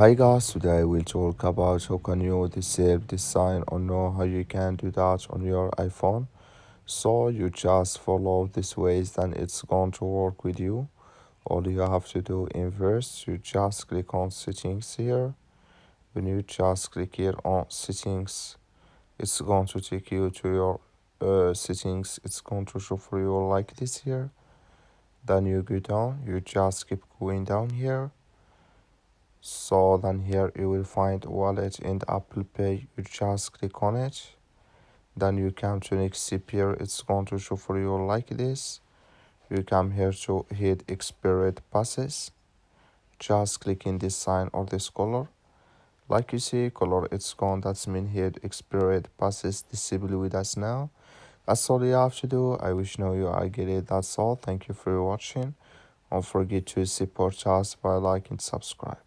Hi guys, today we'll talk about how can you disable this sign or know how you can do that on your iPhone. So you just follow these ways, then it's going to work with you. All you have to do in first, you just click on settings here. When you just click here on settings, it's going to take you to your settings. It's going to show for you like this here. Then you go down, you just keep going down here. So then here you will find wallet and Apple Pay. You just click on it. Then you come to next step here. It's going to show for you like this. You come here to hit expired passes. Just click in this sign or this color. Like you see color, it's gone. That's mean hit expired passes disable with us now. That's all you have to do. I wish know you I get it. That's all. Thank you for watching. Don't forget to support us by liking and subscribe.